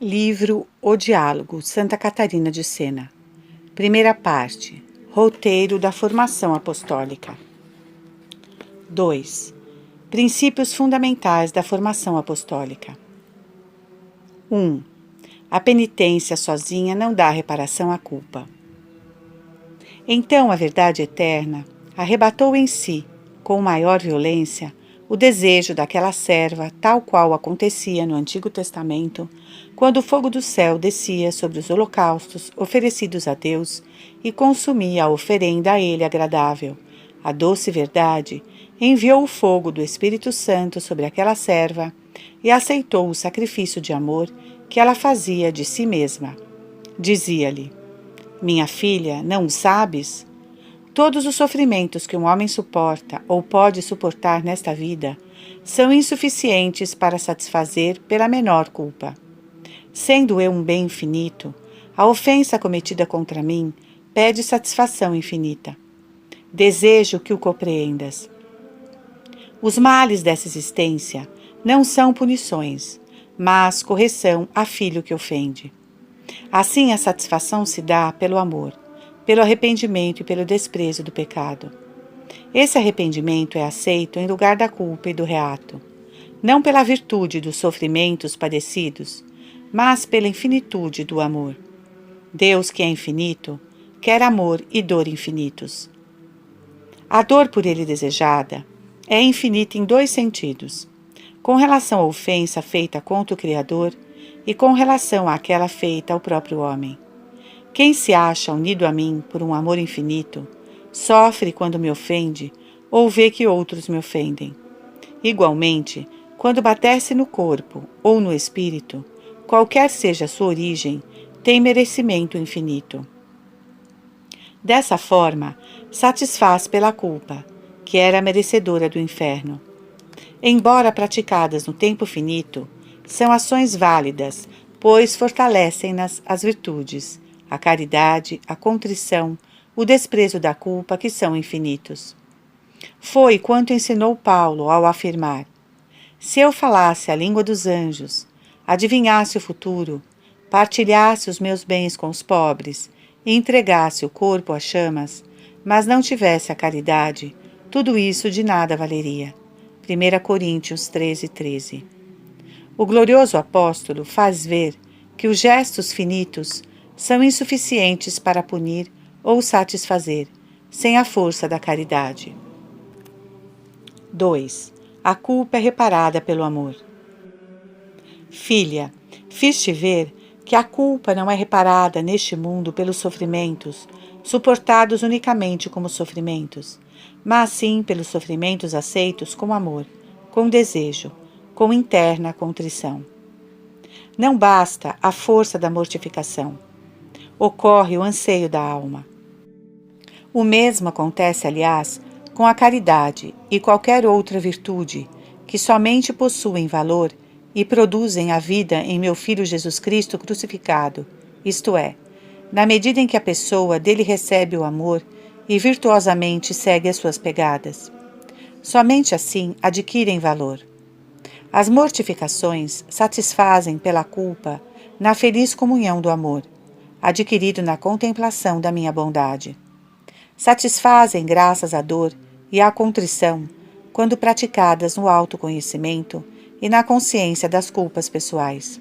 Livro O Diálogo, Santa Catarina de Sena. Primeira parte. Roteiro da formação apostólica. 2. Princípios fundamentais da formação apostólica. 1. A penitência sozinha não dá reparação à culpa. Então a verdade eterna arrebatou em si, com maior violência, o desejo daquela serva, tal qual acontecia no Antigo Testamento, quando o fogo do céu descia sobre os holocaustos oferecidos a Deus e consumia a oferenda a Ele agradável. A doce verdade enviou o fogo do Espírito Santo sobre aquela serva e aceitou o sacrifício de amor que ela fazia de si mesma. Dizia-lhe: "Minha filha, não o sabes? Todos os sofrimentos que um homem suporta ou pode suportar nesta vida são insuficientes para satisfazer pela menor culpa. Sendo eu um bem infinito, a ofensa cometida contra mim pede satisfação infinita. Desejo que o compreendas. Os males dessa existência não são punições, mas correção a filho que ofende. Assim a satisfação se dá pelo amor, pelo arrependimento e pelo desprezo do pecado. Esse arrependimento é aceito em lugar da culpa e do reato, não pela virtude dos sofrimentos padecidos, mas pela infinitude do amor. Deus, que é infinito, quer amor e dor infinitos. A dor por ele desejada é infinita em dois sentidos: com relação à ofensa feita contra o Criador e com relação àquela feita ao próprio homem. Quem se acha unido a mim por um amor infinito, sofre quando me ofende ou vê que outros me ofendem. Igualmente, quando batesse no corpo ou no espírito, qualquer seja a sua origem, tem merecimento infinito. Dessa forma, satisfaz pela culpa, que era merecedora do inferno. Embora praticadas no tempo finito, são ações válidas, pois fortalecem-nas as virtudes, a caridade, a contrição, o desprezo da culpa, que são infinitos. Foi quanto ensinou Paulo ao afirmar: se eu falasse a língua dos anjos, adivinhasse o futuro, partilhasse os meus bens com os pobres e entregasse o corpo às chamas, mas não tivesse a caridade, tudo isso de nada valeria. 1 Coríntios 13:13. O glorioso apóstolo faz ver que os gestos finitos são insuficientes para punir ou satisfazer, sem a força da caridade. 2. A culpa é reparada pelo amor. Filha, fiz-te ver que a culpa não é reparada neste mundo pelos sofrimentos, suportados unicamente como sofrimentos, mas sim pelos sofrimentos aceitos com amor, com desejo, com interna contrição. Não basta a força da mortificação. Ocorre o anseio da alma. O mesmo acontece, aliás, com a caridade e qualquer outra virtude que somente possuem valor e produzem a vida em meu Filho Jesus Cristo crucificado, isto é, na medida em que a pessoa dele recebe o amor e virtuosamente segue as suas pegadas. Somente assim adquirem valor. As mortificações satisfazem pela culpa na feliz comunhão do amor, adquirido na contemplação da minha bondade. Satisfazem graças à dor e à contrição, quando praticadas no autoconhecimento e na consciência das culpas pessoais.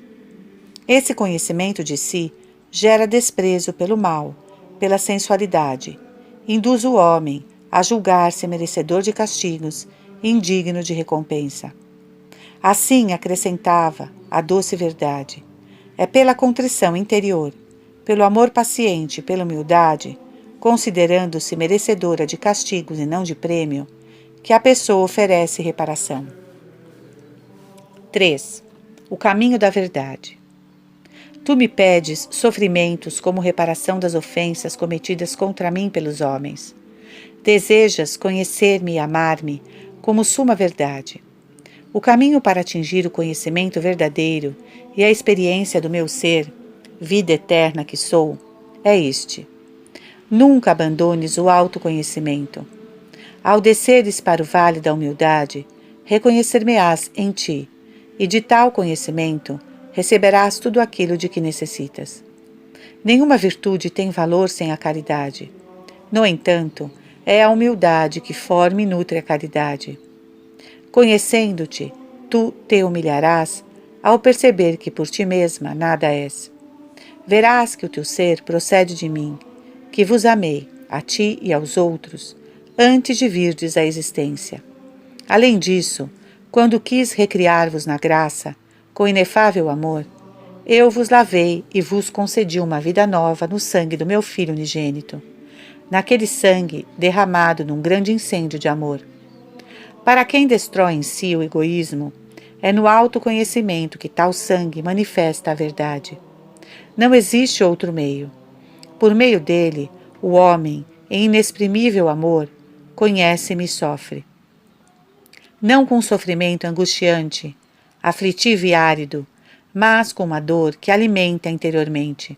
Esse conhecimento de si gera desprezo pelo mal, pela sensualidade, induz o homem a julgar-se merecedor de castigos, indigno de recompensa. Assim acrescentava a doce verdade: é pela contrição interior, pelo amor paciente e pela humildade, considerando-se merecedora de castigos e não de prêmio, que a pessoa oferece reparação. 3. O caminho da verdade. Tu me pedes sofrimentos como reparação das ofensas cometidas contra mim pelos homens. Desejas conhecer-me e amar-me como suma verdade. O caminho para atingir o conhecimento verdadeiro e a experiência do meu ser, vida eterna que sou, é este. Nunca abandones o autoconhecimento. Ao desceres para o vale da humildade, reconhecer-me-ás em ti, e de tal conhecimento receberás tudo aquilo de que necessitas. Nenhuma virtude tem valor sem a caridade. No entanto, é a humildade que forma e nutre a caridade. Conhecendo-te, tu te humilharás ao perceber que por ti mesma nada és. Verás que o teu ser procede de mim, que vos amei, a ti e aos outros, antes de virdes à existência. Além disso, quando quis recriar-vos na graça, com inefável amor, eu vos lavei e vos concedi uma vida nova no sangue do meu Filho unigênito, naquele sangue derramado num grande incêndio de amor. Para quem destrói em si o egoísmo, é no autoconhecimento que tal sangue manifesta a verdade. Não existe outro meio. Por meio dele, o homem, em inexprimível amor, conhece-me e sofre. Não com um sofrimento angustiante, aflitivo e árido, mas com uma dor que alimenta interiormente.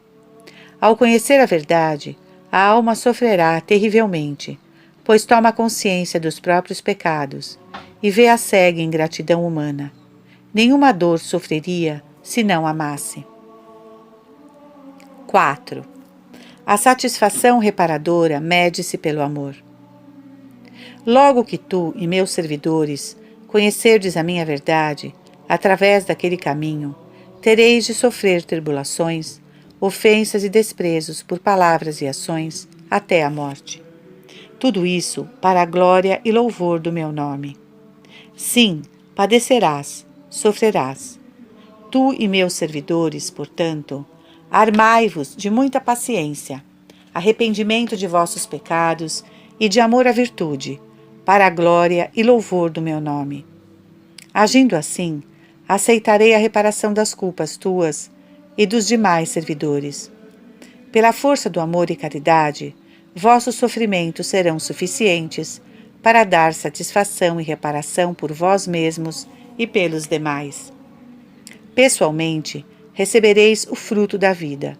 Ao conhecer a verdade, a alma sofrerá terrivelmente, pois toma consciência dos próprios pecados e vê a cega ingratidão humana. Nenhuma dor sofreria se não amasse. 4. A satisfação reparadora mede-se pelo amor. Logo que tu e meus servidores conhecerdes a minha verdade, através daquele caminho, tereis de sofrer tribulações, ofensas e desprezos por palavras e ações, até a morte. Tudo isso para a glória e louvor do meu nome. Sim, padecerás, sofrerás. Tu e meus servidores, portanto, armai-vos de muita paciência, arrependimento de vossos pecados e de amor à virtude, para a glória e louvor do meu nome. Agindo assim, aceitarei a reparação das culpas tuas e dos demais servidores. Pela força do amor e caridade, vossos sofrimentos serão suficientes para dar satisfação e reparação por vós mesmos e pelos demais. Pessoalmente, recebereis o fruto da vida.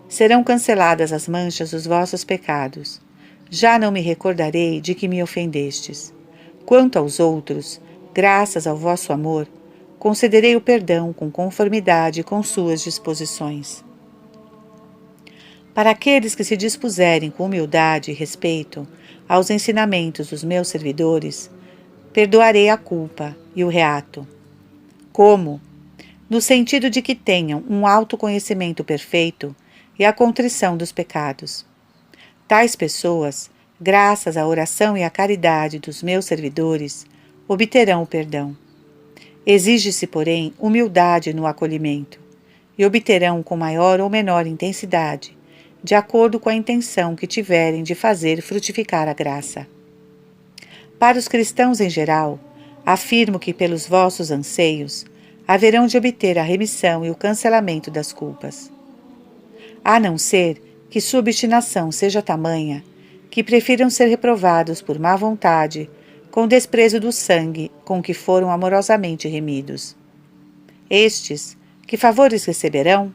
Serão canceladas as manchas dos vossos pecados. Já não me recordarei de que me ofendestes. Quanto aos outros, graças ao vosso amor, concederei o perdão com conformidade com suas disposições. Para aqueles que se dispuserem com humildade e respeito aos ensinamentos dos meus servidores, perdoarei a culpa e o reato. Como? No sentido de que tenham um autoconhecimento perfeito e a contrição dos pecados. Tais pessoas, graças à oração e à caridade dos meus servidores, obterão o perdão. Exige-se, porém, humildade no acolhimento, e obterão com maior ou menor intensidade, de acordo com a intenção que tiverem de fazer frutificar a graça. Para os cristãos em geral, afirmo que pelos vossos anseios haverão de obter a remissão e o cancelamento das culpas. A não ser que sua obstinação seja tamanha que prefiram ser reprovados por má vontade com desprezo do sangue com que foram amorosamente remidos. Estes, que favores receberão?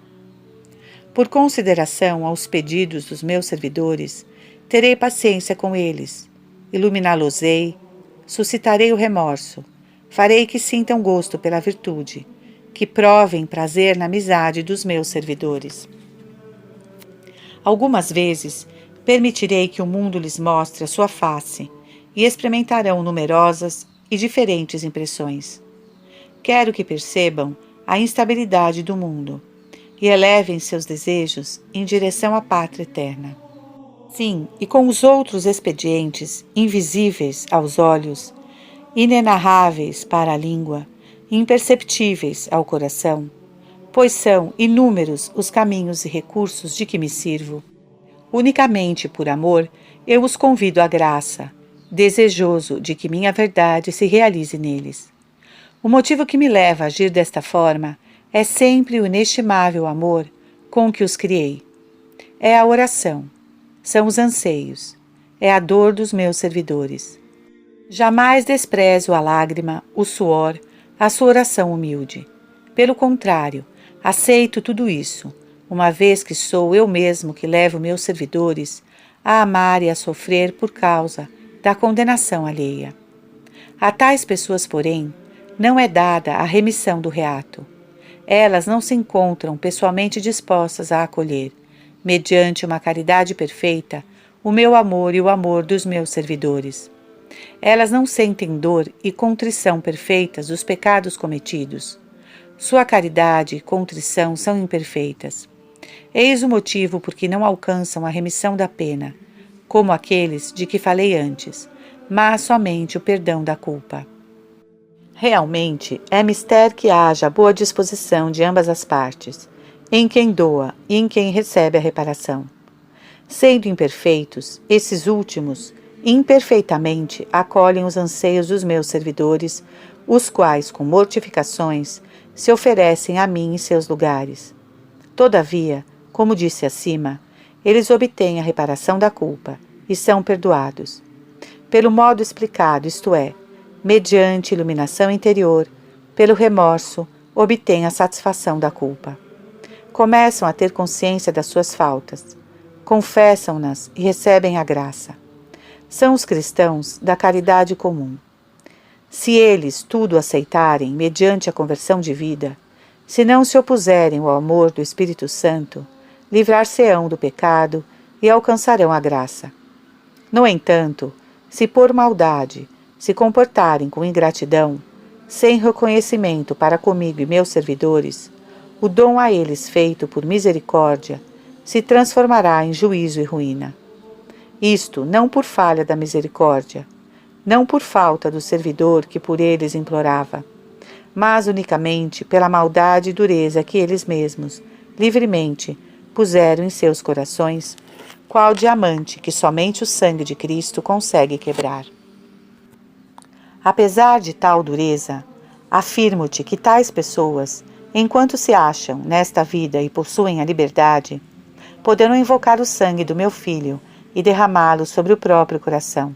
Por consideração aos pedidos dos meus servidores, terei paciência com eles, iluminá-los-ei, suscitarei o remorso, farei que sintam gosto pela virtude, que provem prazer na amizade dos meus servidores. Algumas vezes, permitirei que o mundo lhes mostre a sua face e experimentarão numerosas e diferentes impressões. Quero que percebam a instabilidade do mundo e elevem seus desejos em direção à pátria eterna. Sim, e com os outros expedientes, invisíveis aos olhos, inenarráveis para a língua, imperceptíveis ao coração, pois são inúmeros os caminhos e recursos de que me sirvo. Unicamente por amor, eu os convido à graça, desejoso de que minha verdade se realize neles. O motivo que me leva a agir desta forma é sempre o inestimável amor com que os criei. É a oração, são os anseios, é a dor dos meus servidores. Jamais desprezo a lágrima, o suor, a sua oração humilde. Pelo contrário, aceito tudo isso, uma vez que sou eu mesmo que levo meus servidores a amar e a sofrer por causa da condenação alheia. A tais pessoas, porém, não é dada a remissão do reato. Elas não se encontram pessoalmente dispostas a acolher, mediante uma caridade perfeita, o meu amor e o amor dos meus servidores. Elas não sentem dor e contrição perfeitas dos pecados cometidos. Sua caridade e contrição são imperfeitas. Eis o motivo por que não alcançam a remissão da pena, como aqueles de que falei antes, mas somente o perdão da culpa. Realmente, é mister que haja boa disposição de ambas as partes, em quem doa e em quem recebe a reparação. Sendo imperfeitos, esses últimos, imperfeitamente, acolhem os anseios dos meus servidores, os quais, com mortificações, se oferecem a mim em seus lugares. Todavia, como disse acima, eles obtêm a reparação da culpa e são perdoados. Pelo modo explicado, isto é, mediante iluminação interior, pelo remorso, obtêm a satisfação da culpa. Começam a ter consciência das suas faltas, confessam-nas e recebem a graça. São os cristãos da caridade comum. Se eles tudo aceitarem mediante a conversão de vida, se não se opuserem ao amor do Espírito Santo, livrar-se-ão do pecado e alcançarão a graça. No entanto, se por maldade se comportarem com ingratidão, sem reconhecimento para comigo e meus servidores, o dom a eles feito por misericórdia se transformará em juízo e ruína. Isto não por falha da misericórdia, não por falta do servidor que por eles implorava, mas unicamente pela maldade e dureza que eles mesmos, livremente, puseram em seus corações, qual diamante que somente o sangue de Cristo consegue quebrar. Apesar de tal dureza, afirmo-te que tais pessoas, enquanto se acham nesta vida e possuem a liberdade, poderão invocar o sangue do meu Filho e derramá-lo sobre o próprio coração.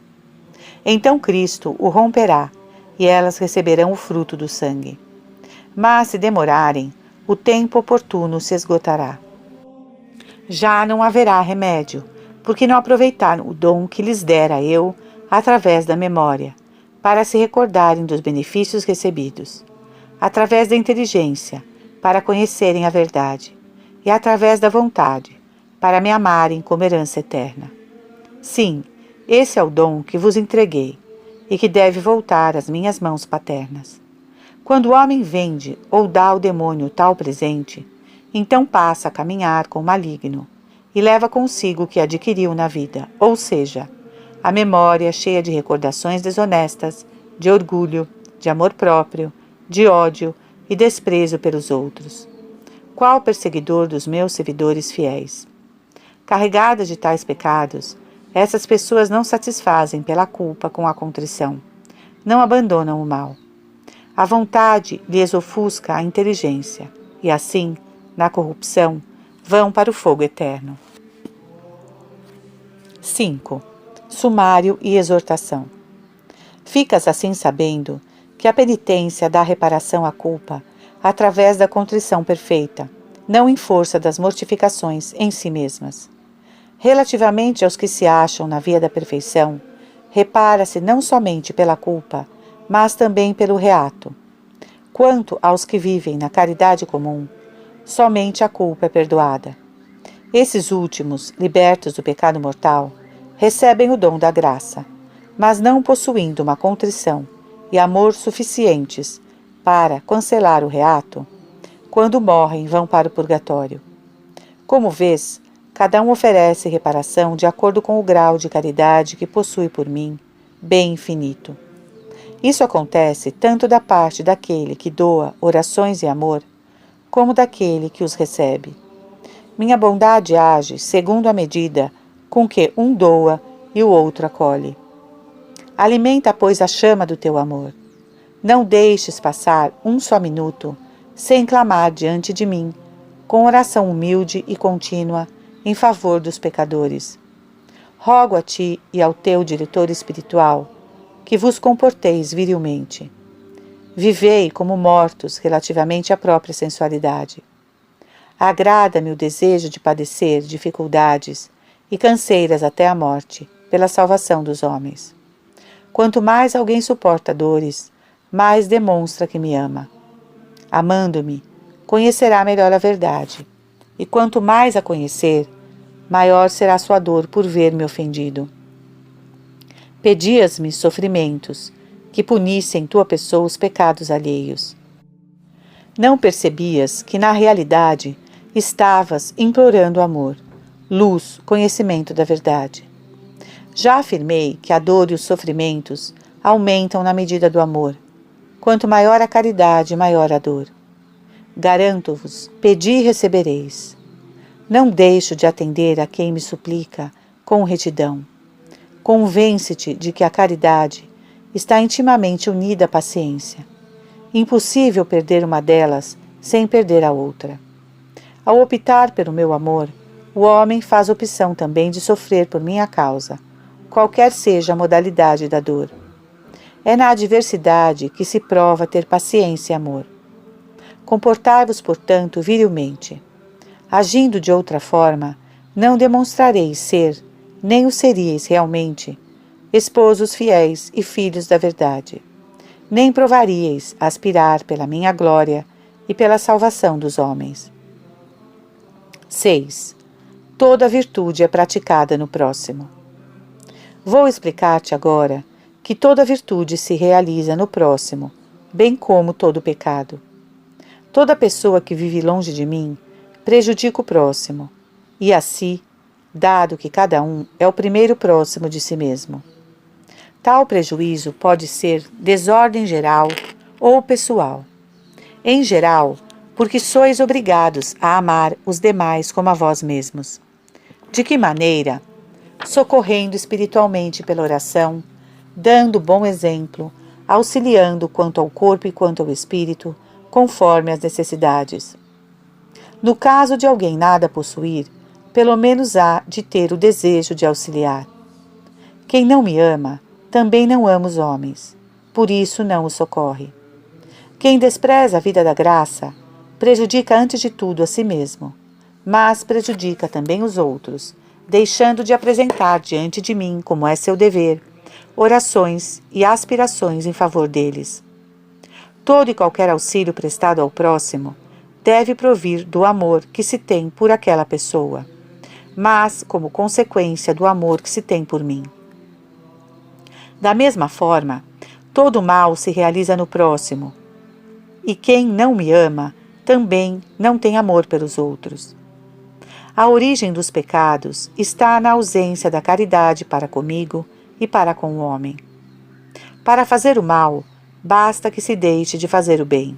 Então Cristo o romperá, e elas receberão o fruto do sangue. Mas se demorarem, o tempo oportuno se esgotará. Já não haverá remédio, porque não aproveitaram o dom que lhes dera eu, através da memória, para se recordarem dos benefícios recebidos, através da inteligência, para conhecerem a verdade, e através da vontade, para me amarem como herança eterna. Sim, esse é o dom que vos entreguei, e que deve voltar às minhas mãos paternas. Quando o homem vende ou dá ao demônio tal presente, então passa a caminhar com o maligno, e leva consigo o que adquiriu na vida, ou seja, a memória cheia de recordações desonestas, de orgulho, de amor próprio, de ódio e desprezo pelos outros. Qual perseguidor dos meus servidores fiéis? Carregadas de tais pecados, essas pessoas não satisfazem pela culpa com a contrição, não abandonam o mal. A vontade lhes ofusca a inteligência, e assim, na corrupção, vão para o fogo eterno. 5. Sumário e exortação. Ficas assim sabendo que a penitência dá reparação à culpa através da contrição perfeita, não em força das mortificações em si mesmas. Relativamente aos que se acham na via da perfeição, repara-se não somente pela culpa, mas também pelo reato. Quanto aos que vivem na caridade comum, somente a culpa é perdoada. Esses últimos, libertos do pecado mortal, recebem o dom da graça, mas não possuindo uma contrição e amor suficientes para cancelar o reato, quando morrem vão para o purgatório. Como vês, cada um oferece reparação de acordo com o grau de caridade que possui por mim, bem infinito. Isso acontece tanto da parte daquele que doa orações e amor, como daquele que os recebe. Minha bondade age segundo a medida com que um doa e o outro acolhe. Alimenta, pois, a chama do teu amor. Não deixes passar um só minuto sem clamar diante de mim, com oração humilde e contínua, em favor dos pecadores. Rogo a ti e ao teu diretor espiritual que vos comporteis virilmente. Vivei como mortos relativamente à própria sensualidade. Agrada-me o desejo de padecer dificuldades e canseiras até a morte, pela salvação dos homens. Quanto mais alguém suporta dores, mais demonstra que me ama. Amando-me, conhecerá melhor a verdade, e quanto mais a conhecer, maior será sua dor por ver-me ofendido. Pedias-me sofrimentos, que punissem tua pessoa os pecados alheios. Não percebias que, na realidade, estavas implorando amor, luz, conhecimento da verdade. Já afirmei que a dor e os sofrimentos aumentam na medida do amor. Quanto maior a caridade, maior a dor. Garanto-vos, pedi e recebereis. Não deixo de atender a quem me suplica com retidão. Convence-te de que a caridade está intimamente unida à paciência. Impossível perder uma delas sem perder a outra. Ao optar pelo meu amor, o homem faz opção também de sofrer por minha causa, qualquer seja a modalidade da dor. É na adversidade que se prova ter paciência e amor. Comportai-vos, portanto, virilmente. Agindo de outra forma, não demonstrareis ser, nem o seríeis realmente, esposos fiéis e filhos da verdade. Nem provaríeis aspirar pela minha glória e pela salvação dos homens. 6. Toda virtude é praticada no próximo. Vou explicar-te agora que toda virtude se realiza no próximo, bem como todo pecado. Toda pessoa que vive longe de mim prejudica o próximo, e a si, dado que cada um é o primeiro próximo de si mesmo. Tal prejuízo pode ser desordem geral ou pessoal. Em geral, porque sois obrigados a amar os demais como a vós mesmos. De que maneira? Socorrendo espiritualmente pela oração, dando bom exemplo, auxiliando quanto ao corpo e quanto ao espírito, conforme as necessidades. No caso de alguém nada possuir, pelo menos há de ter o desejo de auxiliar. Quem não me ama, também não ama os homens, por isso não os socorre. Quem despreza a vida da graça, prejudica antes de tudo a si mesmo, mas prejudica também os outros, deixando de apresentar diante de mim, como é seu dever, orações e aspirações em favor deles. Todo e qualquer auxílio prestado ao próximo deve provir do amor que se tem por aquela pessoa, mas como consequência do amor que se tem por mim. Da mesma forma, todo mal se realiza no próximo, e quem não me ama também não tem amor pelos outros. A origem dos pecados está na ausência da caridade para comigo e para com o homem. Para fazer o mal, basta que se deixe de fazer o bem.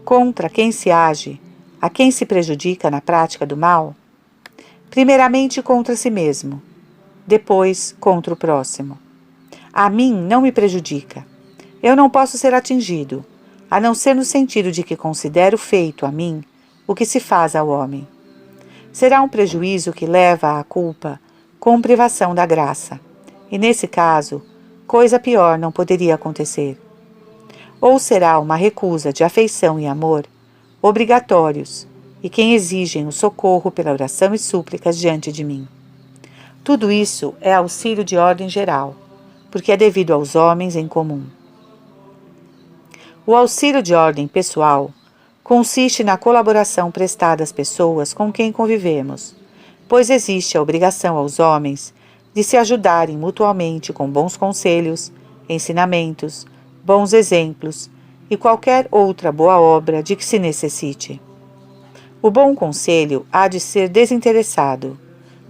Contra quem se age, a quem se prejudica na prática do mal? Primeiramente contra si mesmo, depois contra o próximo. A mim não me prejudica. Eu não posso ser atingido, a não ser no sentido de que considero feito a mim o que se faz ao homem. Será um prejuízo que leva à culpa com privação da graça, e nesse caso, coisa pior não poderia acontecer. Ou será uma recusa de afeição e amor, obrigatórios, e quem exigem o socorro pela oração e súplicas diante de mim. Tudo isso é auxílio de ordem geral, porque é devido aos homens em comum. O auxílio de ordem pessoal consiste na colaboração prestada às pessoas com quem convivemos, pois existe a obrigação aos homens de se ajudarem mutuamente com bons conselhos, ensinamentos, bons exemplos e qualquer outra boa obra de que se necessite. O bom conselho há de ser desinteressado,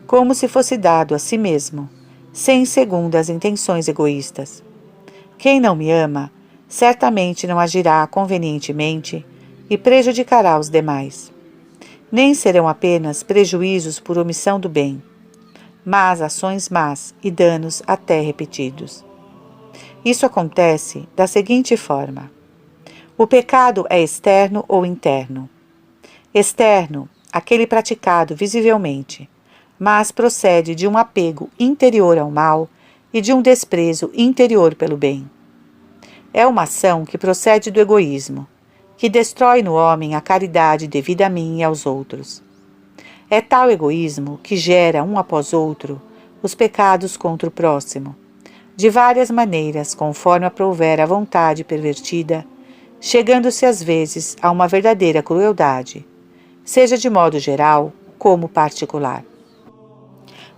como se fosse dado a si mesmo, sem segundas intenções egoístas. Quem não me ama, certamente não agirá convenientemente e prejudicará os demais. Nem serão apenas prejuízos por omissão do bem, mas ações más e danos até repetidos. Isso acontece da seguinte forma: o pecado é externo ou interno. Externo, aquele praticado visivelmente, mas procede de um apego interior ao mal e de um desprezo interior pelo bem. É uma ação que procede do egoísmo, que destrói no homem a caridade devida a mim e aos outros. É tal egoísmo que gera, um após outro, os pecados contra o próximo, de várias maneiras, conforme aprouver a vontade pervertida chegando-se às vezes a uma verdadeira crueldade, seja de modo geral como particular.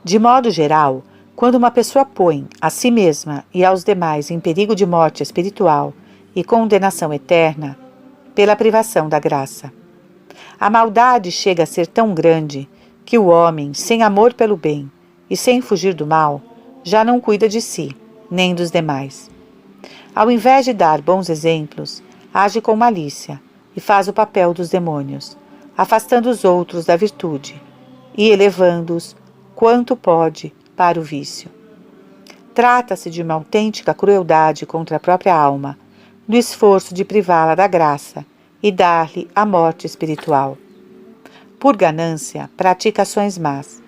De modo geral, quando uma pessoa põe a si mesma e aos demais em perigo de morte espiritual e condenação eterna pela privação da graça, a maldade chega a ser tão grande que o homem, sem amor pelo bem e sem fugir do mal, já não cuida de si, nem dos demais. Ao invés de dar bons exemplos, age com malícia e faz o papel dos demônios, afastando os outros da virtude e elevando-os quanto pode para o vício. Trata-se de uma autêntica crueldade contra a própria alma, no esforço de privá-la da graça e dar-lhe a morte espiritual. Por ganância, pratica ações más.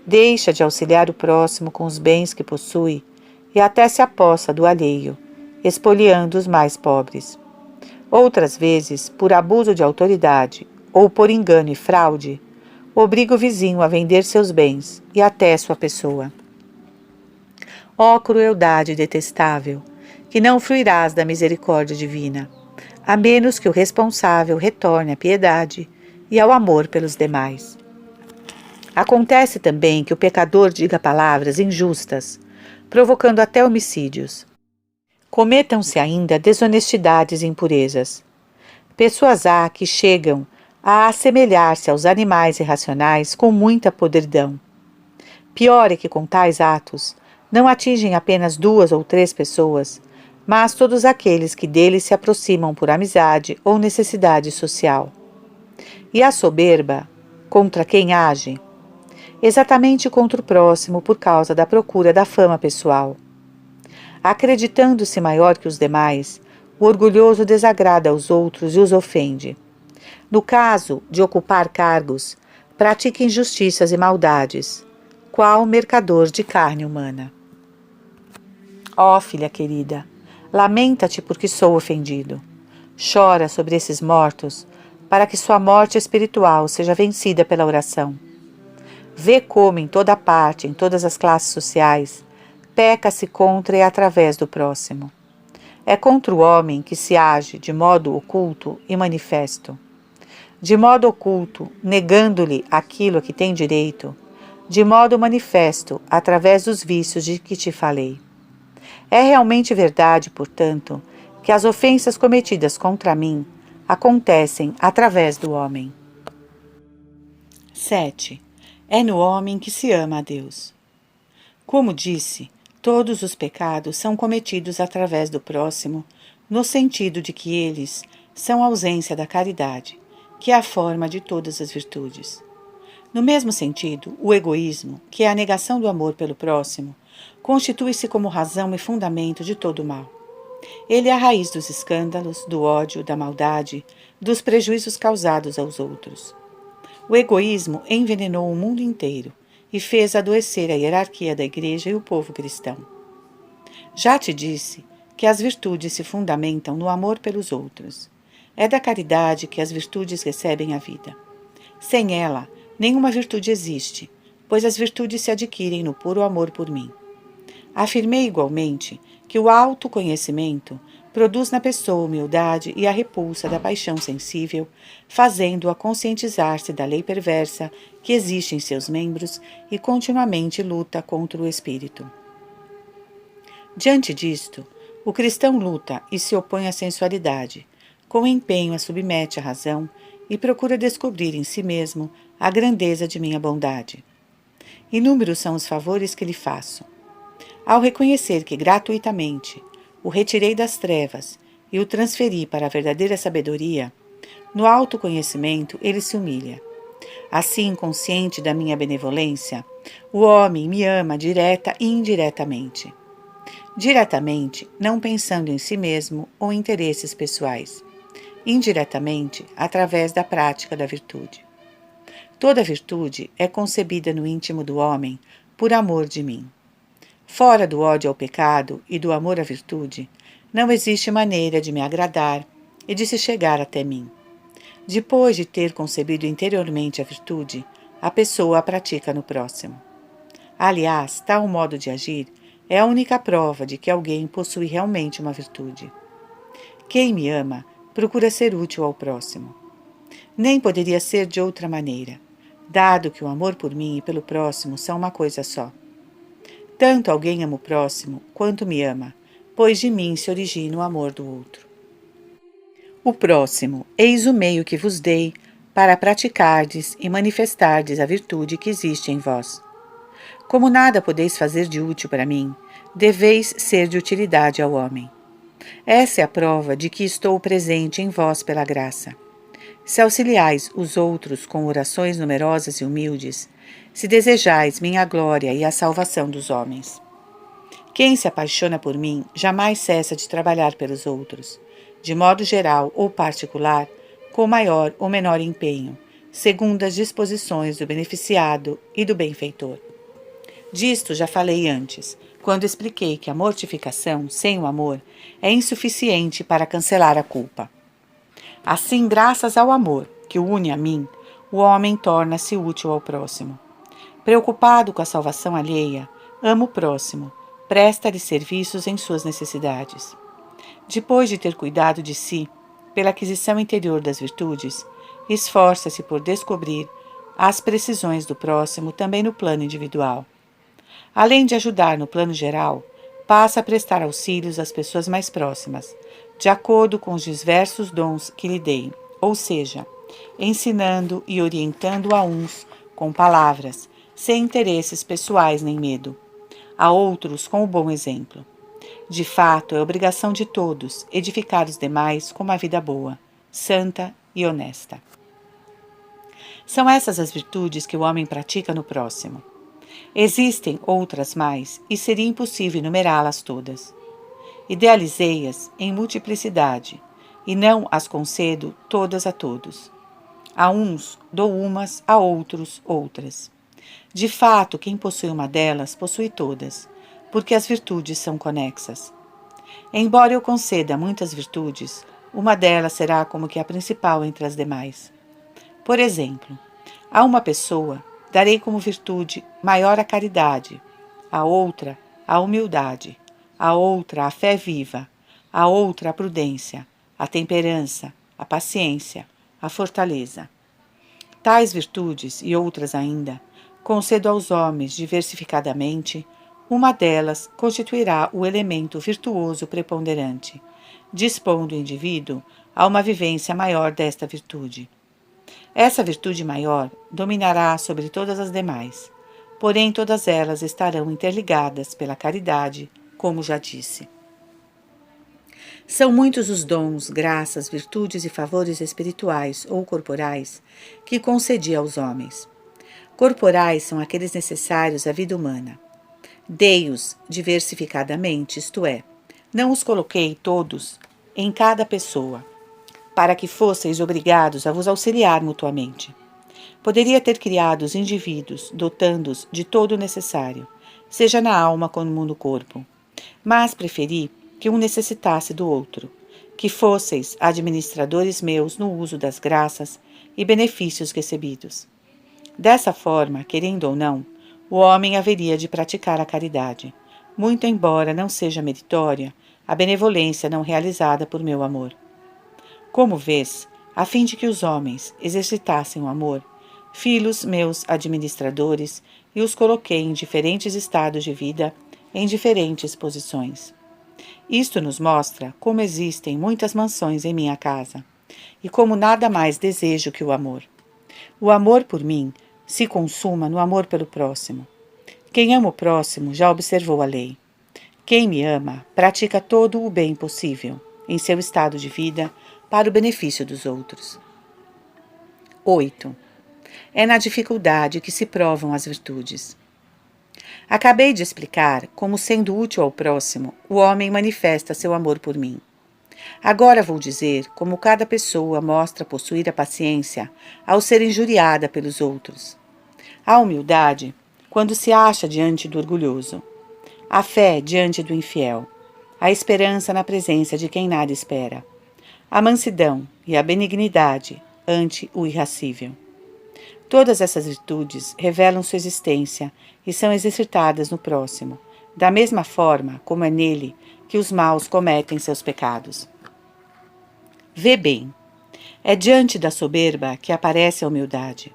Deixa de auxiliar o próximo com os bens que possui e até se apossa do alheio, expoliando os mais pobres. Outras vezes, por abuso de autoridade ou por engano e fraude, obriga o vizinho a vender seus bens e até sua pessoa. Ó crueldade detestável, que não fruirás da misericórdia divina, a menos que o responsável retorne à piedade e ao amor pelos demais. Acontece também que o pecador diga palavras injustas, provocando até homicídios. Cometam-se ainda desonestidades e impurezas. Pessoas há que chegam a assemelhar-se aos animais irracionais com muita podridão. Pior é que com tais atos não atingem apenas 2 ou 3 pessoas, mas todos aqueles que deles se aproximam por amizade ou necessidade social. E a soberba, contra quem age? Exatamente contra o próximo por causa da procura da fama pessoal. Acreditando-se maior que os demais, o orgulhoso desagrada aos outros e os ofende. No caso de ocupar cargos, pratica injustiças e maldades, qual mercador de carne humana. Ó filha querida, lamenta-te porque sou ofendido. Chora sobre esses mortos, para que sua morte espiritual seja vencida pela oração. Vê como em toda parte, em todas as classes sociais, peca-se contra e através do próximo. É contra o homem que se age de modo oculto e manifesto. De modo oculto, negando-lhe aquilo a que tem direito, de modo manifesto, através dos vícios de que te falei. É realmente verdade, portanto, que as ofensas cometidas contra mim acontecem através do homem. 7. É no homem que se ama a Deus. Como disse, todos os pecados são cometidos através do próximo, no sentido de que eles são a ausência da caridade, que é a forma de todas as virtudes. No mesmo sentido, o egoísmo, que é a negação do amor pelo próximo, constitui-se como razão e fundamento de todo o mal. Ele é a raiz dos escândalos, do ódio, da maldade, dos prejuízos causados aos outros. O egoísmo envenenou o mundo inteiro e fez adoecer a hierarquia da Igreja e o povo cristão. Já te disse que as virtudes se fundamentam no amor pelos outros. É da caridade que as virtudes recebem a vida. Sem ela, nenhuma virtude existe, pois as virtudes se adquirem no puro amor por mim. Afirmei igualmente que o autoconhecimento produz na pessoa a humildade e a repulsa da paixão sensível, fazendo-a conscientizar-se da lei perversa que existe em seus membros e continuamente luta contra o espírito. Diante disto, o cristão luta e se opõe à sensualidade, com empenho a submete à razão e procura descobrir em si mesmo a grandeza de minha bondade. Inúmeros são os favores que lhe faço. Ao reconhecer que gratuitamente o retirei das trevas e o transferi para a verdadeira sabedoria, no autoconhecimento ele se humilha. Assim, consciente da minha benevolência, o homem me ama direta e indiretamente. Diretamente, não pensando em si mesmo ou interesses pessoais. Indiretamente, através da prática da virtude. Toda virtude é concebida no íntimo do homem por amor de mim. Fora do ódio ao pecado e do amor à virtude, não existe maneira de me agradar e de se chegar até mim. Depois de ter concebido interiormente a virtude, a pessoa a pratica no próximo. Aliás, tal modo de agir é a única prova de que alguém possui realmente uma virtude. Quem me ama procura ser útil ao próximo. Nem poderia ser de outra maneira, dado que o amor por mim e pelo próximo são uma coisa só. Tanto alguém ama o próximo quanto me ama, pois de mim se origina o amor do outro. O próximo, eis o meio que vos dei para praticardes e manifestardes a virtude que existe em vós. Como nada podeis fazer de útil para mim, deveis ser de utilidade ao homem. Essa é a prova de que estou presente em vós pela graça. Se auxiliais os outros com orações numerosas e humildes, se desejais minha glória e a salvação dos homens. Quem se apaixona por mim jamais cessa de trabalhar pelos outros, de modo geral ou particular, com maior ou menor empenho, segundo as disposições do beneficiado e do benfeitor. Disto já falei antes, quando expliquei que a mortificação, sem o amor, é insuficiente para cancelar a culpa. Assim, graças ao amor que o une a mim, o homem torna-se útil ao próximo. Preocupado com a salvação alheia, ama o próximo, presta-lhe serviços em suas necessidades. Depois de ter cuidado de si, pela aquisição interior das virtudes, esforça-se por descobrir as precisões do próximo também no plano individual. Além de ajudar no plano geral, passa a prestar auxílios às pessoas mais próximas, de acordo com os diversos dons que lhe dei, ou seja, ensinando e orientando a uns com palavras, sem interesses pessoais nem medo, a outros com o bom exemplo. De fato, é obrigação de todos edificar os demais com uma vida boa, santa e honesta. São essas as virtudes que o homem pratica no próximo. Existem outras mais e seria impossível enumerá-las todas. Idealizei-as em multiplicidade e não as concedo todas a todos. A uns dou umas, a outros outras. De fato, quem possui uma delas possui todas, porque as virtudes são conexas. Embora eu conceda muitas virtudes, uma delas será como que a principal entre as demais. Por exemplo, a uma pessoa darei como virtude maior a caridade, a outra a humildade, a outra a fé viva, a outra a prudência, a temperança, a paciência, a fortaleza. Tais virtudes e outras ainda concedo aos homens diversificadamente. Uma delas constituirá o elemento virtuoso preponderante, dispondo o indivíduo a uma vivência maior desta virtude. Essa virtude maior dominará sobre todas as demais, porém todas elas estarão interligadas pela caridade, como já disse. São muitos os dons, graças, virtudes e favores espirituais ou corporais que concedi aos homens. Corporais são aqueles necessários à vida humana. Dei-os diversificadamente, isto é, não os coloquei todos em cada pessoa, para que fosseis obrigados a vos auxiliar mutuamente. Poderia ter criado os indivíduos, dotando-os de todo o necessário, seja na alma como no corpo, mas preferi que um necessitasse do outro, que fosseis administradores meus no uso das graças e benefícios recebidos. Dessa forma, querendo ou não, o homem haveria de praticar a caridade, muito embora não seja meritória a benevolência não realizada por meu amor. Como vês, a fim de que os homens exercitassem o amor, filhos meus administradores, e os coloquei em diferentes estados de vida, em diferentes posições. Isto nos mostra como existem muitas mansões em minha casa, e como nada mais desejo que o amor. O amor por mim se consuma no amor pelo próximo. Quem ama o próximo já observou a lei. Quem me ama pratica todo o bem possível, em seu estado de vida, para o benefício dos outros. 8. É na dificuldade que se provam as virtudes. Acabei de explicar como, sendo útil ao próximo, o homem manifesta seu amor por mim. Agora vou dizer como cada pessoa mostra possuir a paciência ao ser injuriada pelos outros. A humildade, quando se acha diante do orgulhoso. A fé diante do infiel. A esperança na presença de quem nada espera. A mansidão e a benignidade ante o irracível. Todas essas virtudes revelam sua existência e são exercitadas no próximo, da mesma forma como é nele que os maus cometem seus pecados. Vê bem, é diante da soberba que aparece a humildade.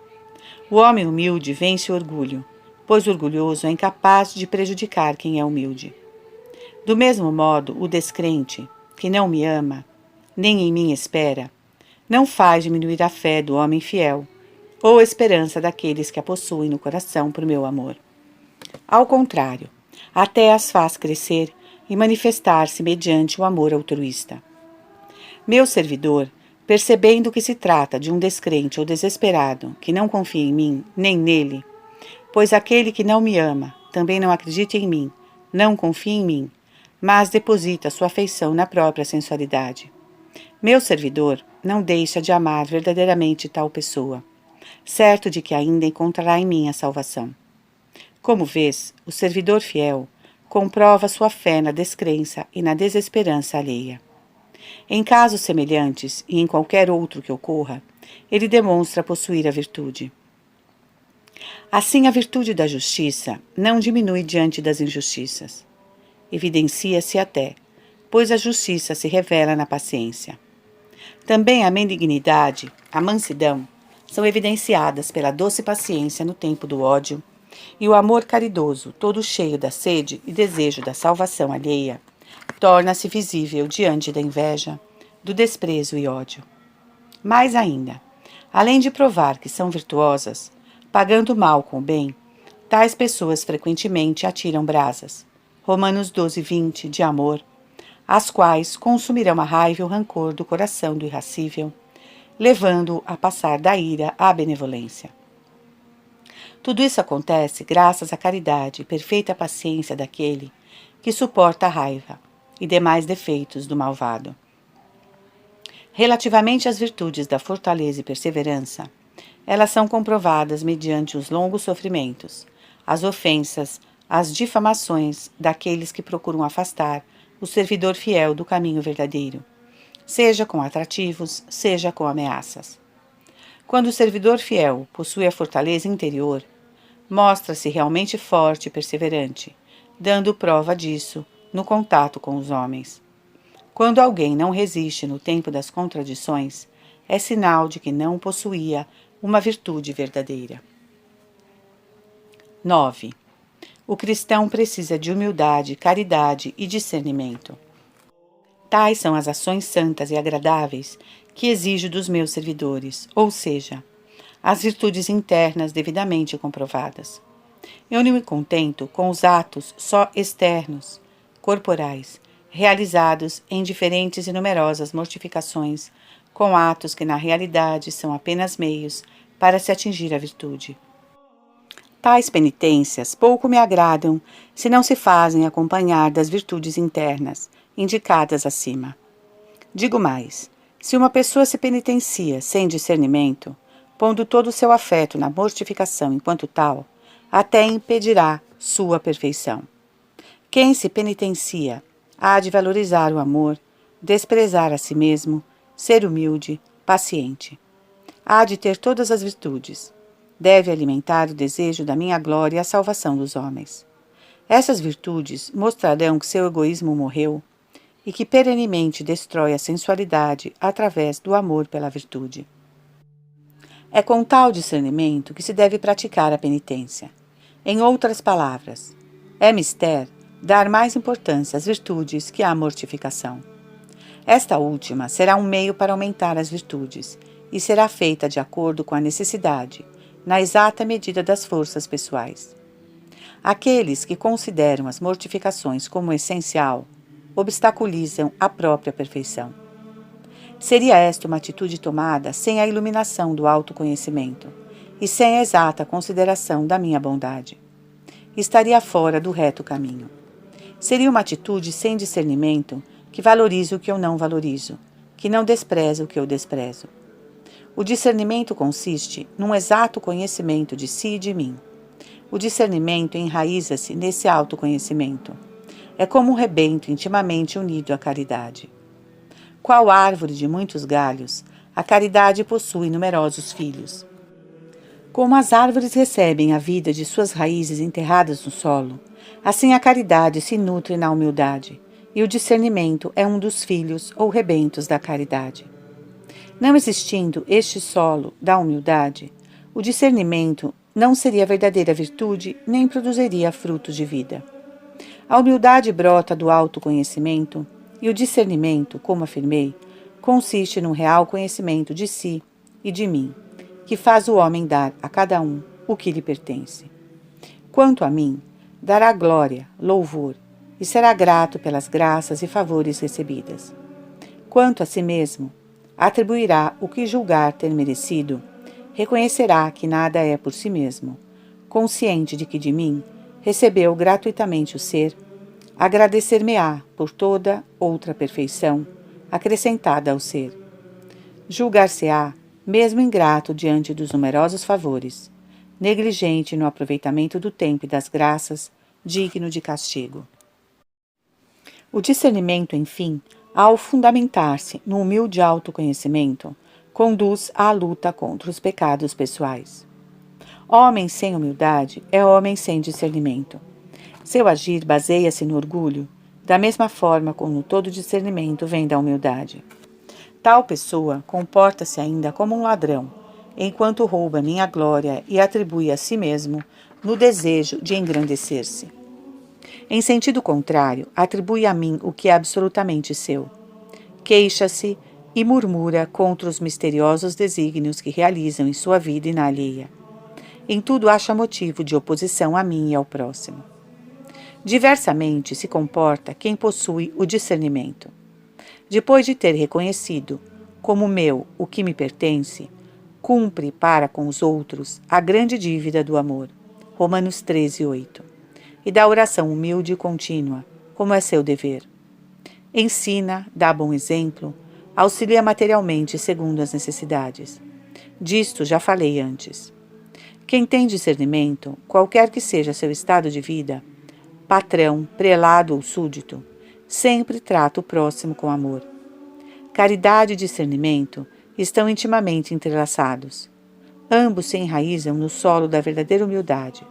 O homem humilde vence o orgulho, pois o orgulhoso é incapaz de prejudicar quem é humilde. Do mesmo modo, o descrente, que não me ama, nem em mim espera, não faz diminuir a fé do homem fiel, ou a esperança daqueles que a possuem no coração por meu amor. Ao contrário, até as faz crescer e manifestar-se mediante o amor altruísta. Meu servidor, percebendo que se trata de um descrente ou desesperado que não confia em mim nem nele, pois aquele que não me ama também não acredita em mim, não confia em mim, mas deposita sua afeição na própria sensualidade. Meu servidor não deixa de amar verdadeiramente tal pessoa, certo de que ainda encontrará em mim a salvação. Como vês, o servidor fiel comprova sua fé na descrença e na desesperança alheia. Em casos semelhantes e em qualquer outro que ocorra, ele demonstra possuir a virtude. Assim, a virtude da justiça não diminui diante das injustiças. Evidencia-se até, pois a justiça se revela na paciência. Também a benignidade, a mansidão, são evidenciadas pela doce paciência no tempo do ódio, e o amor caridoso, todo cheio da sede e desejo da salvação alheia, torna-se visível diante da inveja, do desprezo e ódio. Mais ainda, além de provar que são virtuosas, pagando o mal com o bem, tais pessoas frequentemente atiram brasas, Romanos 12:20, de amor, as quais consumirão a raiva e o rancor do coração do irascível, levando-o a passar da ira à benevolência. Tudo isso acontece graças à caridade e perfeita paciência daquele que suporta a raiva e demais defeitos do malvado. Relativamente às virtudes da fortaleza e perseverança, elas são comprovadas mediante os longos sofrimentos, as ofensas, as difamações daqueles que procuram afastar o servidor fiel do caminho verdadeiro, seja com atrativos, seja com ameaças. Quando o servidor fiel possui a fortaleza interior, mostra-se realmente forte e perseverante, dando prova disso no contato com os homens. Quando alguém não resiste no tempo das contradições, é sinal de que não possuía uma virtude verdadeira. 9. O cristão precisa de humildade, caridade e discernimento. Tais são as ações santas e agradáveis que exijo dos meus servidores, ou seja, as virtudes internas devidamente comprovadas. Eu não me contento com os atos só externos, corporais, realizados em diferentes e numerosas mortificações, com atos que na realidade são apenas meios para se atingir a virtude. Tais penitências pouco me agradam se não se fazem acompanhar das virtudes internas, indicadas acima. Digo mais, se uma pessoa se penitencia sem discernimento, pondo todo o seu afeto na mortificação enquanto tal, até impedirá sua perfeição. Quem se penitencia há de valorizar o amor, desprezar a si mesmo, ser humilde, paciente. Há de ter todas as virtudes. Deve alimentar o desejo da minha glória e a salvação dos homens. Essas virtudes mostrarão que seu egoísmo morreu e que perenemente destrói a sensualidade através do amor pela virtude. É com tal discernimento que se deve praticar a penitência. Em outras palavras, é mister dar mais importância às virtudes que à mortificação. Esta última será um meio para aumentar as virtudes e será feita de acordo com a necessidade, na exata medida das forças pessoais. Aqueles que consideram as mortificações como essencial, obstaculizam a própria perfeição. Seria esta uma atitude tomada sem a iluminação do autoconhecimento e sem a exata consideração da minha bondade. Estaria fora do reto caminho. Seria uma atitude sem discernimento que valoriza o que eu não valorizo, que não despreza o que eu desprezo. O discernimento consiste num exato conhecimento de si e de mim. O discernimento enraiza-se nesse autoconhecimento. É como um rebento intimamente unido à caridade. Qual árvore de muitos galhos, a caridade possui numerosos filhos. Como as árvores recebem a vida de suas raízes enterradas no solo, assim a caridade se nutre na humildade, e o discernimento é um dos filhos ou rebentos da caridade. Não existindo este solo da humildade, o discernimento não seria verdadeira virtude nem produziria frutos de vida. A humildade brota do autoconhecimento e o discernimento, como afirmei, consiste num real conhecimento de si e de mim, que faz o homem dar a cada um o que lhe pertence. Quanto a mim, dará glória, louvor e será grato pelas graças e favores recebidas. Quanto a si mesmo, atribuirá o que julgar ter merecido, reconhecerá que nada é por si mesmo, consciente de que de mim recebeu gratuitamente o ser, agradecer-me-á por toda outra perfeição acrescentada ao ser. Julgar-se-á, mesmo ingrato diante dos numerosos favores, negligente no aproveitamento do tempo e das graças, digno de castigo. O discernimento, enfim, ao fundamentar-se no humilde autoconhecimento, conduz à luta contra os pecados pessoais. Homem sem humildade é homem sem discernimento. Seu agir baseia-se no orgulho, da mesma forma como todo discernimento vem da humildade. Tal pessoa comporta-se ainda como um ladrão, enquanto rouba minha glória e atribui a si mesmo no desejo de engrandecer-se. Em sentido contrário, atribui a mim o que é absolutamente seu. Queixa-se e murmura contra os misteriosos desígnios que realizam em sua vida e na alheia. Em tudo acha motivo de oposição a mim e ao próximo. Diversamente se comporta quem possui o discernimento. Depois de ter reconhecido como meu o que me pertence, cumpre para com os outros a grande dívida do amor, Romanos 13:8, e da oração humilde e contínua, como é seu dever. Ensina, dá bom exemplo, auxilia materialmente segundo as necessidades. Disto já falei antes. Quem tem discernimento, qualquer que seja seu estado de vida, patrão, prelado ou súdito, sempre trata o próximo com amor. Caridade e discernimento estão intimamente entrelaçados. Ambos se enraizam no solo da verdadeira humildade,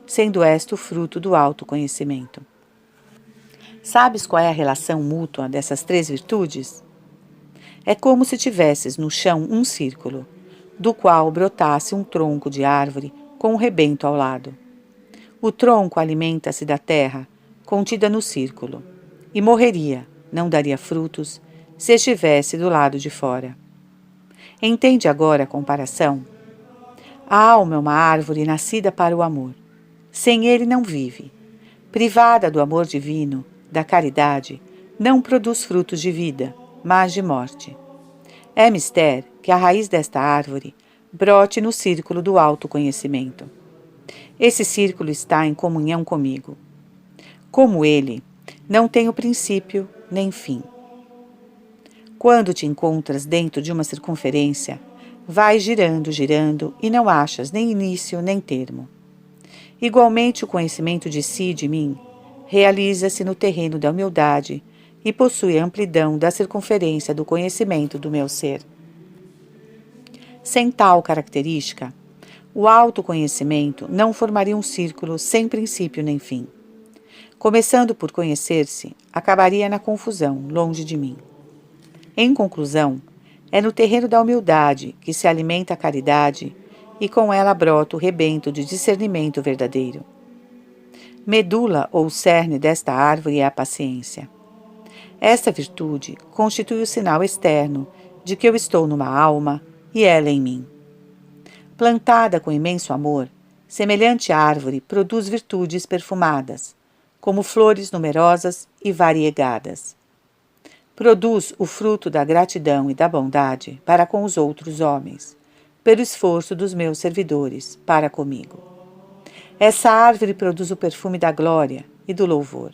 sendo esta o fruto do autoconhecimento. Sabes qual é a relação mútua dessas três virtudes? É como se tivesses no chão um círculo, do qual brotasse um tronco de árvore com um rebento ao lado. O tronco alimenta-se da terra, contida no círculo, e morreria, não daria frutos, se estivesse do lado de fora. Entende agora a comparação? A alma é uma árvore nascida para o amor. Sem ele não vive. Privada do amor divino, da caridade, não produz frutos de vida, mas de morte. É mister que a raiz desta árvore brote no círculo do autoconhecimento. Esse círculo está em comunhão comigo. Como ele, não tenho princípio nem fim. Quando te encontras dentro de uma circunferência, vais girando, girando e não achas nem início nem termo. Igualmente, o conhecimento de si e de mim realiza-se no terreno da humildade e possui a amplidão da circunferência do conhecimento do meu ser. Sem tal característica, o autoconhecimento não formaria um círculo sem princípio nem fim. Começando por conhecer-se, acabaria na confusão, longe de mim. Em conclusão, é no terreno da humildade que se alimenta a caridade e com ela brota o rebento de discernimento verdadeiro. Medula ou cerne desta árvore é a paciência. Esta virtude constitui o sinal externo de que eu estou numa alma e ela em mim. Plantada com imenso amor, semelhante árvore produz virtudes perfumadas, como flores numerosas e variegadas. Produz o fruto da gratidão e da bondade para com os outros homens, pelo esforço dos meus servidores para comigo. Essa árvore produz o perfume da glória e do louvor.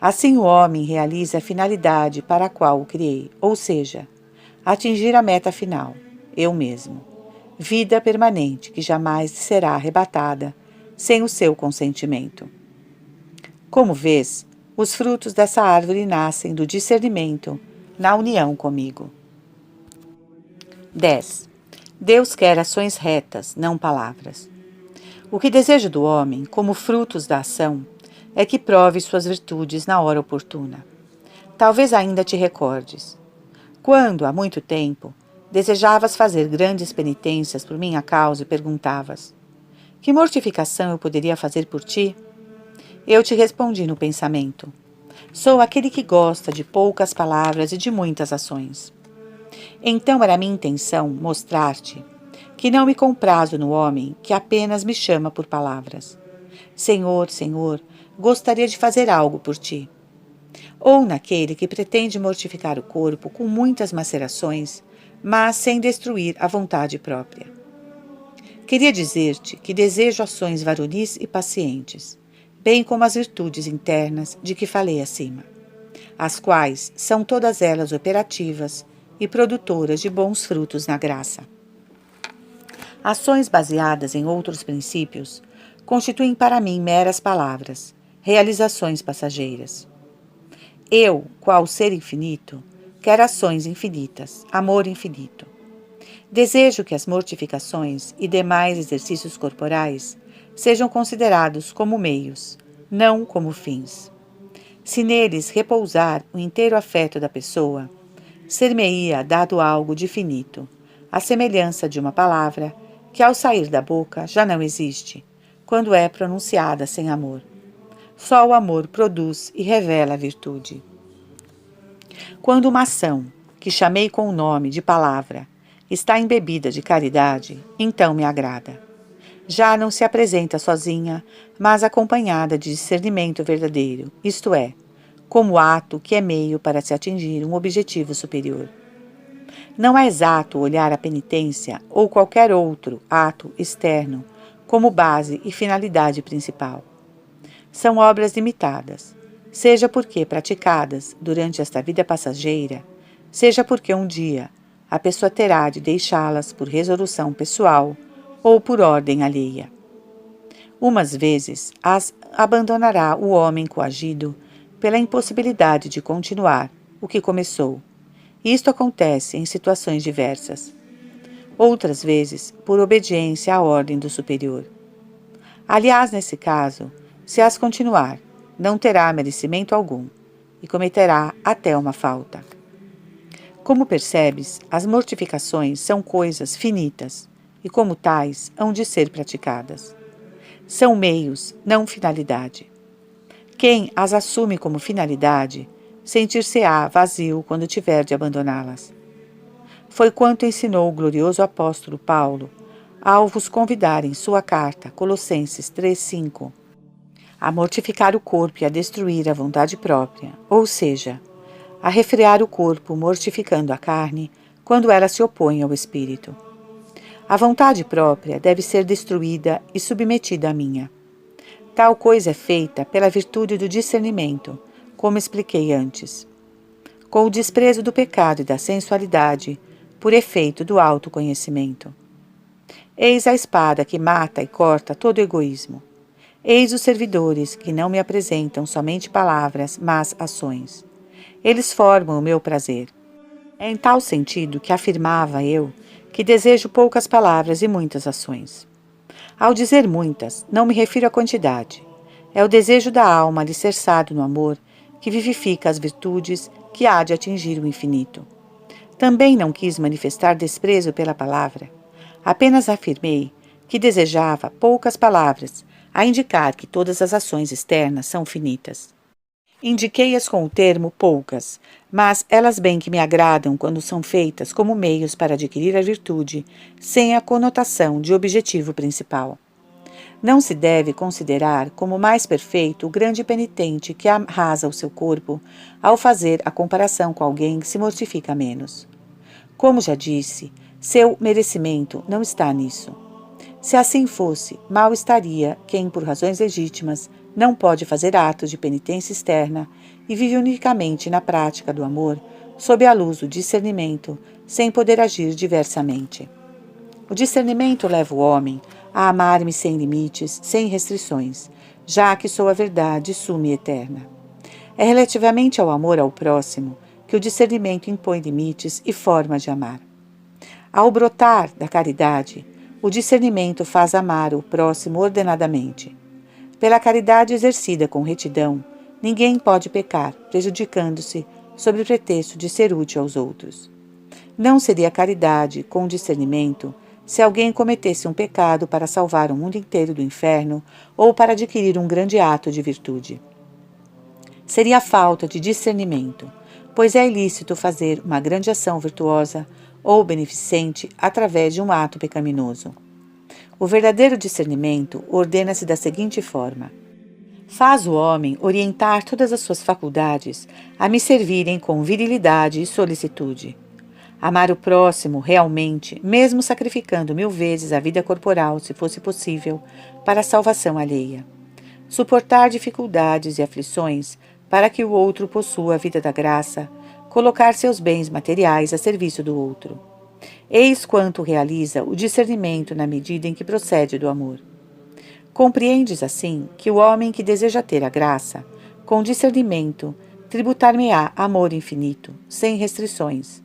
Assim o homem realiza a finalidade para a qual o criei, ou seja, atingir a meta final, eu mesmo. Vida permanente que jamais será arrebatada sem o seu consentimento. Como vês, os frutos dessa árvore nascem do discernimento na união comigo. 10. Deus quer ações retas, não palavras. O que desejo do homem, como frutos da ação, é que prove suas virtudes na hora oportuna. Talvez ainda te recordes. Quando, há muito tempo, Desejavas fazer grandes penitências por minha causa e perguntavas: que mortificação eu poderia fazer por ti? Eu te respondi no pensamento: sou aquele que gosta de poucas palavras e de muitas ações. Então era minha intenção mostrar-te que não me comprazo no homem que apenas me chama por palavras. Senhor, Senhor, gostaria de fazer algo por ti. Ou naquele que pretende mortificar o corpo com muitas macerações, mas sem destruir a vontade própria. Queria dizer-te que desejo ações varonis e pacientes, bem como as virtudes internas de que falei acima, as quais são todas elas operativas e produtoras de bons frutos na graça. Ações baseadas em outros princípios constituem para mim meras palavras, realizações passageiras. Eu, qual ser infinito, quero ações infinitas, amor infinito. Desejo que as mortificações e demais exercícios corporais sejam considerados como meios, não como fins. Se neles repousar o inteiro afeto da pessoa, ser-me-ia dado algo de finito, à semelhança de uma palavra que ao sair da boca já não existe, quando é pronunciada sem amor. Só o amor produz e revela a virtude. Quando uma ação, que chamei com o nome de palavra, está embebida de caridade, então me agrada. Já não se apresenta sozinha, mas acompanhada de discernimento verdadeiro, isto é, como ato que é meio para se atingir um objetivo superior. Não é exato olhar a penitência ou qualquer outro ato externo como base e finalidade principal. São obras limitadas, seja porque praticadas durante esta vida passageira, seja porque um dia a pessoa terá de deixá-las por resolução pessoal ou por ordem alheia. Umas vezes as abandonará o homem coagido pela impossibilidade de continuar o que começou. Isto acontece em situações diversas. Outras vezes, por obediência à ordem do superior. Aliás, nesse caso, se as continuar, não terá merecimento algum e cometerá até uma falta. Como percebes, as mortificações são coisas finitas e, como tais, hão de ser praticadas. São meios, não finalidade. Quem as assume como finalidade, sentir-se-á vazio quando tiver de abandoná-las. Foi quanto ensinou o glorioso apóstolo Paulo ao vos convidar em sua carta, Colossenses 3,5, a mortificar o corpo e a destruir a vontade própria, ou seja, a refrear o corpo mortificando a carne quando ela se opõe ao espírito. A vontade própria deve ser destruída e submetida à minha. Tal coisa é feita pela virtude do discernimento, como expliquei antes. Com o desprezo do pecado e da sensualidade, por efeito do autoconhecimento. Eis a espada que mata e corta todo egoísmo. Eis os servidores que não me apresentam somente palavras, mas ações. Eles formam o meu prazer. É em tal sentido que afirmava eu que desejo poucas palavras e muitas ações. Ao dizer muitas, não me refiro à quantidade. É o desejo da alma alicerçado no amor que vivifica as virtudes que há de atingir o infinito. Também não quis manifestar desprezo pela palavra. Apenas afirmei que desejava poucas palavras, a indicar que todas as ações externas são finitas. Indiquei-as com o termo poucas, mas elas bem que me agradam quando são feitas como meios para adquirir a virtude, sem a conotação de objetivo principal. Não se deve considerar como mais perfeito o grande penitente que arrasa o seu corpo ao fazer a comparação com alguém que se mortifica menos. Como já disse, seu merecimento não está nisso. Se assim fosse, mal estaria quem, por razões legítimas, não pode fazer atos de penitência externa e vive unicamente na prática do amor, sob a luz do discernimento, sem poder agir diversamente. O discernimento leva o homem a amar-me sem limites, sem restrições, já que sou a verdade suma e eterna. É relativamente ao amor ao próximo que o discernimento impõe limites e forma de amar. Ao brotar da caridade, o discernimento faz amar o próximo ordenadamente. Pela caridade exercida com retidão, ninguém pode pecar, prejudicando-se sob o pretexto de ser útil aos outros. Não seria caridade com discernimento se alguém cometesse um pecado para salvar o mundo inteiro do inferno ou para adquirir um grande ato de virtude. Seria falta de discernimento, pois é ilícito fazer uma grande ação virtuosa ou beneficente através de um ato pecaminoso. O verdadeiro discernimento ordena-se da seguinte forma: faz o homem orientar todas as suas faculdades a me servirem com virilidade e solicitude. Amar o próximo realmente, mesmo sacrificando 1000 vezes a vida corporal, se fosse possível, para a salvação alheia. Suportar dificuldades e aflições para que o outro possua a vida da graça, colocar seus bens materiais a serviço do outro. Eis quanto realiza o discernimento na medida em que procede do amor. Compreendes, assim, que o homem que deseja ter a graça, com discernimento, tributar-me-á amor infinito, sem restrições.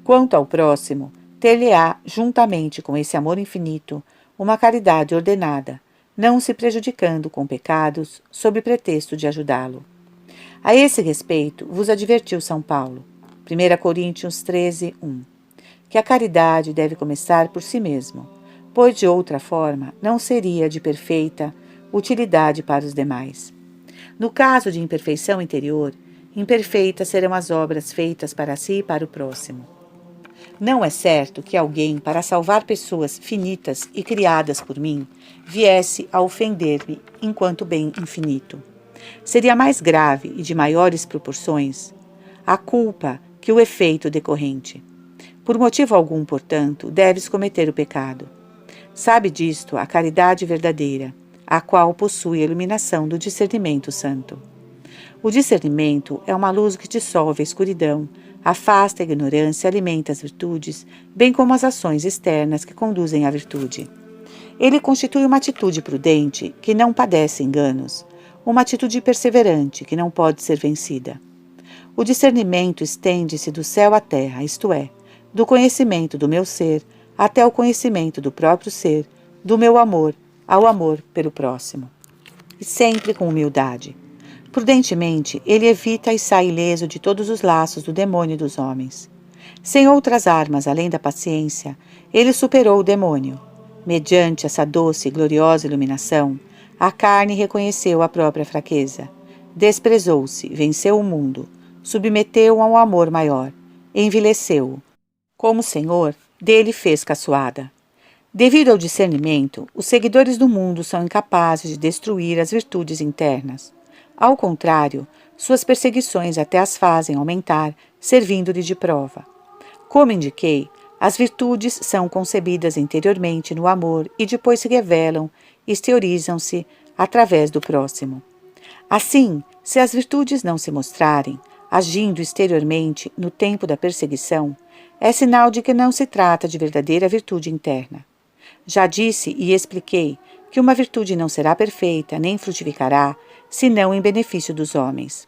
Quanto ao próximo, ter-lhe-á, juntamente com esse amor infinito, uma caridade ordenada, não se prejudicando com pecados, sob pretexto de ajudá-lo. A esse respeito vos advertiu São Paulo, 1 Coríntios 13, 1, que a caridade deve começar por si mesmo, pois de outra forma não seria de perfeita utilidade para os demais. No caso de imperfeição interior, imperfeitas serão as obras feitas para si e para o próximo. Não é certo que alguém, para salvar pessoas finitas e criadas por mim, viesse a ofender-me enquanto bem infinito. Seria mais grave e de maiores proporções a culpa que o efeito decorrente. Por motivo algum, portanto, deves cometer o pecado. Sabe disto a caridade verdadeira, a qual possui a iluminação do discernimento santo. O discernimento é uma luz que dissolve a escuridão, afasta a ignorância e alimenta as virtudes, bem como as ações externas que conduzem à virtude. Ele constitui uma atitude prudente que não padece enganos, uma atitude perseverante que não pode ser vencida. O discernimento estende-se do céu à terra, isto é, do conhecimento do meu ser até o conhecimento do próprio ser, do meu amor ao amor pelo próximo. E sempre com humildade. Prudentemente, ele evita e sai ileso de todos os laços do demônio e dos homens. Sem outras armas além da paciência, ele superou o demônio. Mediante essa doce e gloriosa iluminação, a carne reconheceu a própria fraqueza. Desprezou-se, venceu o mundo, submeteu-o a um amor maior, envileceu-o. Como Senhor, dele fez caçoada. Devido ao discernimento, os seguidores do mundo são incapazes de destruir as virtudes internas. Ao contrário, suas perseguições até as fazem aumentar, servindo-lhe de prova. Como indiquei, as virtudes são concebidas interiormente no amor e depois se revelam, exteriorizam-se através do próximo. Assim, se as virtudes não se mostrarem, agindo exteriormente no tempo da perseguição, é sinal de que não se trata de verdadeira virtude interna. Já disse e expliquei que uma virtude não será perfeita nem frutificará, senão em benefício dos homens.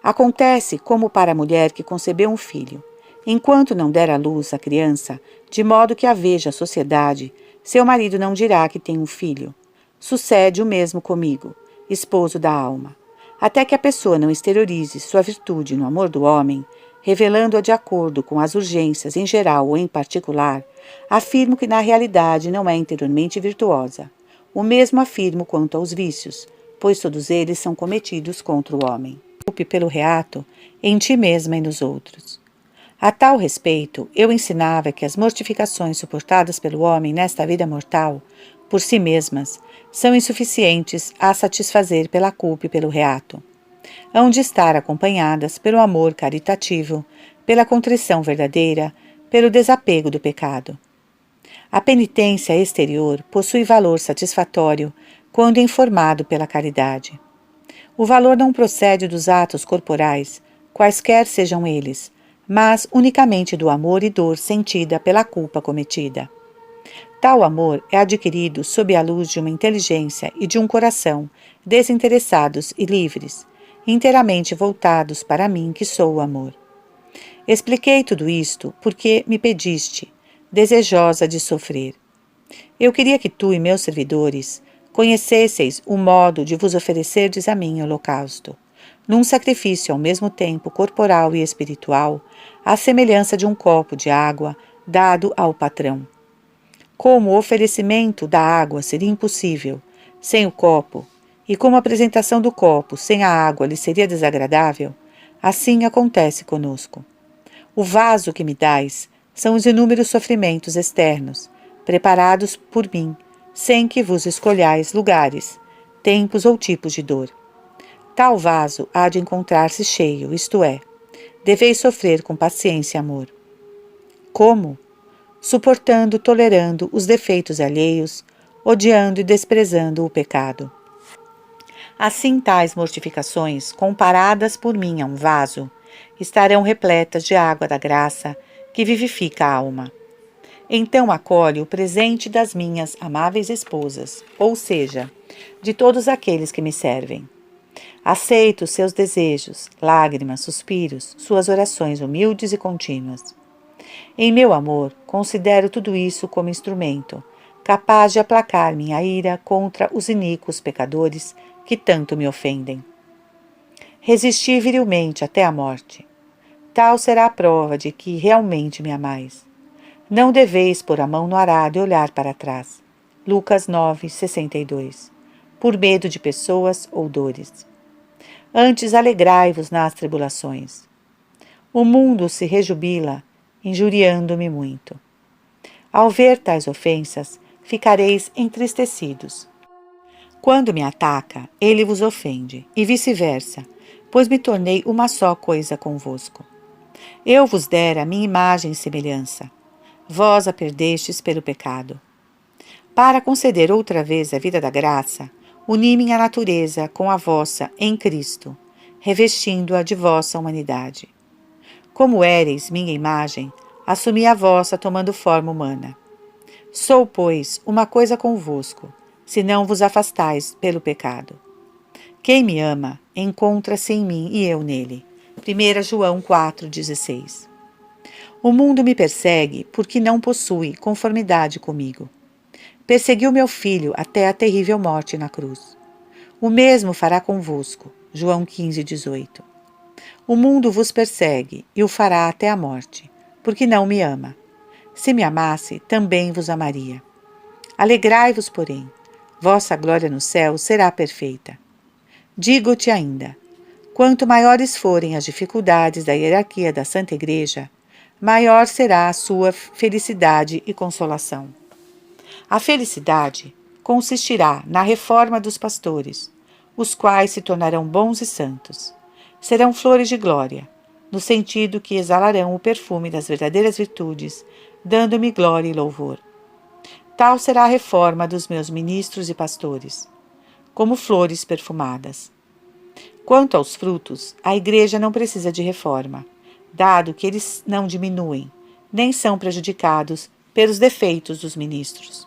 Acontece como para a mulher que concebeu um filho. Enquanto não der à luz a criança, de modo que a veja a sociedade, seu marido não dirá que tem um filho. Sucede o mesmo comigo, esposo da alma. Até que a pessoa não exteriorize sua virtude no amor do homem, revelando-a de acordo com as urgências em geral ou em particular, afirmo que na realidade não é interiormente virtuosa. O mesmo afirmo quanto aos vícios, pois todos eles são cometidos contra o homem. Culpe pelo reato em ti mesma e nos outros. A tal respeito, eu ensinava que as mortificações suportadas pelo homem nesta vida mortal, por si mesmas, são insuficientes a satisfazer pela culpa e pelo reato. Hão de estar acompanhadas pelo amor caritativo, pela contrição verdadeira, pelo desapego do pecado. A penitência exterior possui valor satisfatório quando informado pela caridade. O valor não procede dos atos corporais, quaisquer sejam eles, mas unicamente do amor e dor sentida pela culpa cometida. Tal amor é adquirido sob a luz de uma inteligência e de um coração desinteressados e livres, inteiramente voltados para mim que sou o amor. Expliquei tudo isto porque me pediste, desejosa de sofrer. Eu queria que tu e meus servidores conhecesseis o modo de vos oferecerdes a mim em holocausto, num sacrifício ao mesmo tempo corporal e espiritual, à semelhança de um copo de água dado ao patrão. Como o oferecimento da água seria impossível sem o copo, e como a apresentação do copo sem a água lhe seria desagradável, assim acontece conosco. O vaso que me dais são os inúmeros sofrimentos externos, preparados por mim, sem que vos escolhais lugares, tempos ou tipos de dor. Tal vaso há de encontrar-se cheio, isto é, deveis sofrer com paciência e amor. Como? Suportando, tolerando os defeitos alheios, odiando e desprezando o pecado. Assim, tais mortificações, comparadas por mim a um vaso, estarão repletas de água da graça que vivifica a alma. Então acolhe o presente das minhas amáveis esposas, ou seja, de todos aqueles que me servem. Aceito seus desejos, lágrimas, suspiros, suas orações humildes e contínuas. Em meu amor, considero tudo isso como instrumento, capaz de aplacar minha ira contra os iníquos pecadores que tanto me ofendem. Resisti virilmente até a morte. Tal será a prova de que realmente me amais. Não deveis pôr a mão no arado e olhar para trás. Lucas 9, 62. Por medo de pessoas ou dores. Antes alegrai-vos nas tribulações. O mundo se rejubila, injuriando-me muito. Ao ver tais ofensas, ficareis entristecidos. Quando me ataca, ele vos ofende, e vice-versa, pois me tornei uma só coisa convosco. Eu vos dera a minha imagem e semelhança. Vós a perdestes pelo pecado. Para conceder outra vez a vida da graça, uni minha natureza com a vossa em Cristo, revestindo-a de vossa humanidade. Como éreis minha imagem, assumi a vossa tomando forma humana. Sou, pois, uma coisa convosco, se não vos afastais pelo pecado. Quem me ama, encontra-se em mim e eu nele. 1 João 4,16. O mundo me persegue porque não possui conformidade comigo. Perseguiu meu filho até a terrível morte na cruz. O mesmo fará convosco. João 15,18. O mundo vos persegue e o fará até a morte, porque não me ama. Se me amasse, também vos amaria. Alegrai-vos, porém, vossa glória no céu será perfeita. Digo-te ainda, quanto maiores forem as dificuldades da hierarquia da Santa Igreja, maior será a sua felicidade e consolação. A felicidade consistirá na reforma dos pastores, os quais se tornarão bons e santos. Serão flores de glória, no sentido que exalarão o perfume das verdadeiras virtudes, dando-me glória e louvor. Tal será a reforma dos meus ministros e pastores, como flores perfumadas. Quanto aos frutos, a Igreja não precisa de reforma, dado que eles não diminuem, nem são prejudicados pelos defeitos dos ministros.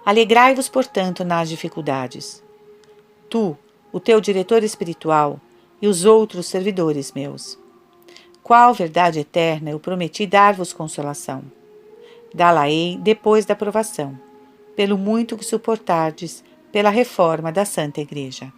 Alegrai-vos, portanto, nas dificuldades. Tu, o teu diretor espiritual e os outros servidores meus. Qual verdade eterna eu prometi dar-vos consolação? Dá-la-ei depois da provação, pelo muito que suportardes pela reforma da Santa Igreja.